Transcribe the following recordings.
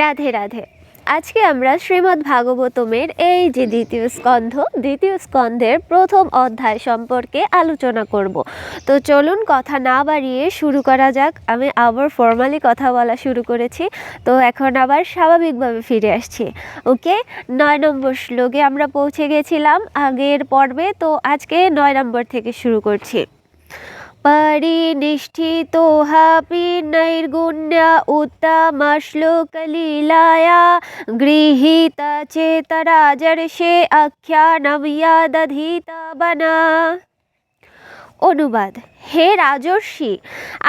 রাধে রাধে। আজকে আমরা শ্রীমদ্ ভাগবতমের এই যে দ্বিতীয় স্কন্ধের প্রথম অধ্যায় সম্পর্কে আলোচনা করব। তো চলুন কথা না বাড়িয়ে শুরু করা যাক। আমি আবার ফর্মালি কথা বলা শুরু করেছি, তো এখন আবার স্বাভাবিকভাবে ফিরে আসছি। ওকে, 9 নম্বর শ্লোকে আমরা পৌঁছে গেছিলাম আগের পর্বে, তো আজকে 9 নম্বর থেকে শুরু করছি। परिनिष्ठितोऽपि नैर्गुण्य उत्तमश्लोकलीलाया गृहीतचेतराजर्षे आख्यानं यदधीतवना। অনুবাদ: হে রাজর্ষি,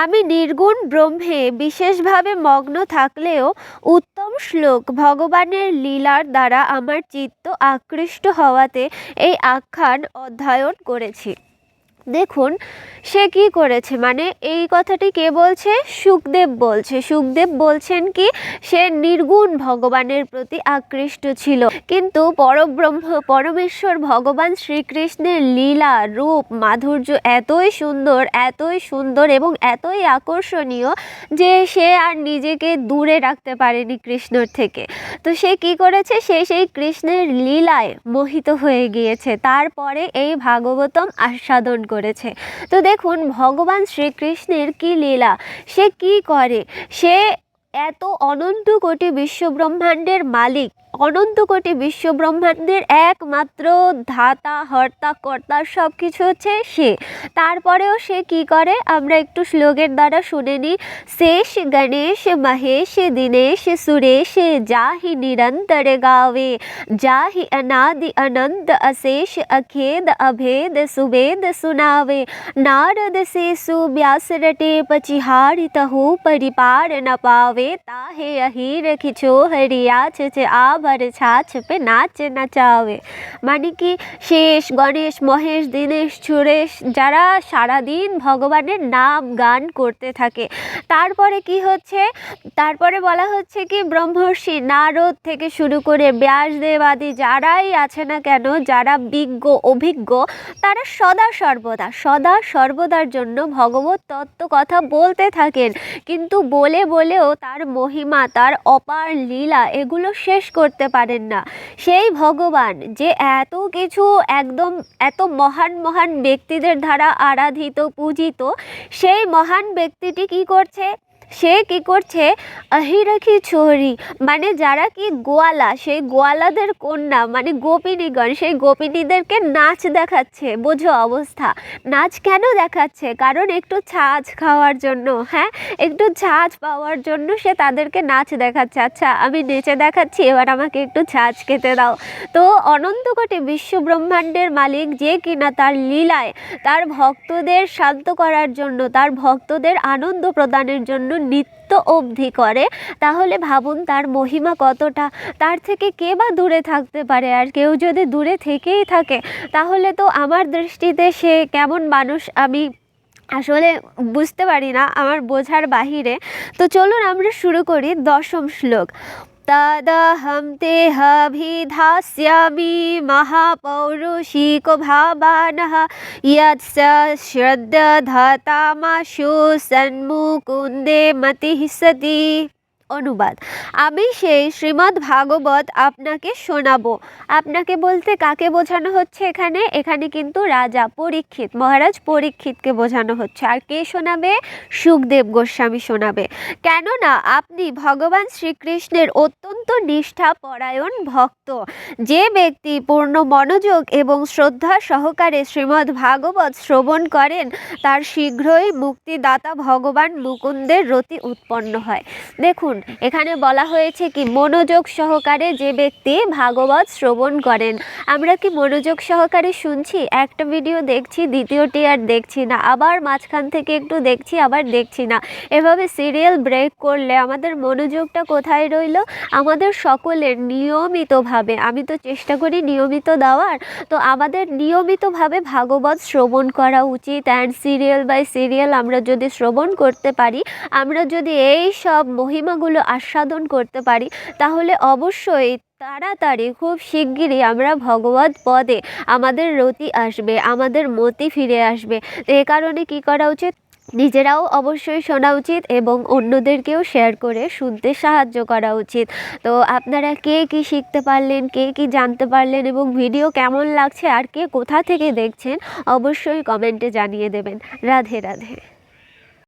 আমি নির্গুণ ব্রহ্মে বিশেষভাবে মগ্ন থাকলেও উত্তম শ্লোক ভগবানের লীলার দ্বারা আমার চিত্ত আকৃষ্ট হওয়াতে এই আখ্যান অধ্যয়ন করেছি। দেখুন সে কি করেছে, মানে এই কথাটি কে বলছে? শুকদেব বলছে। শুকদেব বলছেন কি সে নির্গুণ ভগবানের প্রতি আকৃষ্ট ছিল, কিন্তু পরমেশ্বর ভগবান শ্রীকৃষ্ণের লীলা রূপ মাধুর্য এতই সুন্দর এবং এতই আকর্ষণীয় যে সে আর নিজেকে দূরে রাখতে পারেনি কৃষ্ণর থেকে। তো সে কি করেছে? সে সেই কৃষ্ণের লীলায় মোহিত হয়ে গিয়েছে, তারপরে এই ভাগবতম আস্বাদন করেছে। তো দেখুন ভগবান শ্রীকৃষ্ণের কি লীলা, সে কি করে। সে এত অনন্ত কোটি বিশ্বব্রহ্মাণ্ডের মালিক, অনন্ত কোটি বিশ্বব্রহ্মাণ্ডের একমাত্র ধাতা হর্তা কর্তা সব কিছু হচ্ছে সে। তারপরেও সে কি করে আমরা একটু শ্লোকের দ্বারা শুনে নিই। শেষ গণেশ মহেশ দীনেশ সুরেশ যাহি নিরন্তর গাवे जाहि अनादि अनंत अशेष अखेद अभेद सुवेद सुनावे नारद से सुव्यास रटे पचिहारि तहु परिपार न पावे ताहे अहीर खिचो हरियाछ आभर छाछ पे नाच नचावे। মানে কি, শেষ গণেশ মহেশ দীনেশ সুরেশ যারা সারাদিন ভগবানের নাম গান করতে থাকে, তারপরে কি হচ্ছে, তারপরে বলা হচ্ছে কি ব্রহ্মর্ষি নারদ থেকে শুরু করে ব্যাসদেব আদি যারাই আছে না কেন, যারা বিজ্ঞ অভিজ্ঞ, তারা সদা সর্বদার জন্য ভগবত তত্ত্ব কথা বলতে থাকেন, কিন্তু বলেও তার মহিমা, তার অপার লীলা এগুলো শেষ করতে পারেন না। সেই ভগবান যে এত কিছু একদম এত মহান ব্যক্তিদের দ্বারা আরাধিত পূজিত, সেই মহান ব্যক্তিটি কি করছে? সে কি করছে? আহিরাখি ছোরি, মানে যারা কি গোয়ালা, সেই গোয়ালাদের কন্যা মানে গোপিনীগণ, সেই গোপিনীদেরকে নাচ দেখাচ্ছে। বোঝো অবস্থা। নাচ কেন দেখাচ্ছে? কারণ একটু ছাঁচ খাওয়ার জন্য, হ্যাঁ, একটু ছাঁচ পাওয়ার জন্য সে তাদেরকে নাচ দেখাচ্ছে। আচ্ছা আমি নেচে দেখাচ্ছি, এবার আমাকে একটু ছাঁচ খেতে দাও। তো অনন্ত কোটি বিশ্ব ব্রহ্মাণ্ডের মালিক যে কিনা তার লীলায় তার ভক্তদের শান্ত করার জন্য, তার ভক্তদের আনন্দ প্রদানের জন্য নিত্য অবধি করে, তাহলে ভাবুন তার মহিমা কতটা। তার থেকে কে বা দূরে থাকতে পারে? আর কেউ যদি দূরে থেকেই থাকে তাহলে তো আমার দৃষ্টিতে সে কেমন মানুষ আমি আসলে বুঝতে পারি না, আমার বোঝার বাহিরে। তো চলুন আমরা শুরু করি 10ম শ্লোক। तदहं तेऽभिधास्यामि महापौरुषिको भावानः यस्य श्रद्धाधातामाशु सन्मुकुन्दे मतिः सति। অনুবাদ: আমি সেই শ্রীমদ্ ভাগবত আপনাকে শোনাবো। আপনাকে বলতে কাকে বোঝানো হচ্ছে এখানে? এখানে কিন্তু রাজা পরীক্ষিত, মহারাজ পরীক্ষিতকে বোঝানো হচ্ছে। আর কে শোনাবে? শুকদেব গোস্বামী শোনাবে। কেননা আপনি ভগবান শ্রীকৃষ্ণের অত্যন্ত নিষ্ঠাপরায়ণ ভক্ত। যে ব্যক্তি পূর্ণ মনোযোগ এবং শ্রদ্ধা সহকারে শ্রীমদ্ ভাগবত শ্রবণ করেন, তার শীঘ্রই মুক্তিদাতা ভগবান মুকুন্দের রতি উৎপন্ন হয়। দেখুন এখানে বলা হয়েছে কি মনোযোগ সহকারে যে ব্যক্তি ভাগবত শ্রবণ করেন। আমরা কি মনোযোগ সহকারে শুনছি? একটা ভিডিও দেখছি, দ্বিতীয়টি আর দেখছি না, আবার মাঝখান থেকে একটু দেখছি, আবার দেখছি না, এভাবে সিরিয়াল ব্রেক করলে আমাদের মনোযোগটা কোথায় রইল? আমাদের সকলের নিয়মিতভাবে, আমি তো চেষ্টা করি নিয়মিত দেওয়ার, তো আমাদের নিয়মিতভাবে ভাগবত শ্রবণ করা উচিত। অ্যান্ড সিরিয়াল বাই সিরিয়াল আমরা যদি শ্রবণ করতে পারি, আমরা যদি এই সব মহিমাগুলো আস্বাদন করতে পারি, তাহলে অবশ্যই তাড়াতাড়ি খুব শিগগিরই আমরা ভগবত পদে আমাদের রতি আসবে, আমাদের মতি ফিরে আসবে। তো এ কারণে কি করা উচিত? নিজেরাও অবশ্যই শোনা উচিত এবং অন্যদেরকেও শেয়ার করে শুনতে সাহায্য করা উচিত। তো আপনারা কে কী শিখতে পারলেন, কে কী জানতে পারলেন এবং ভিডিও কেমন লাগছে আর কে কোথা থেকে দেখছেন অবশ্যই কমেন্টে জানিয়ে দেবেন। রাধে রাধে।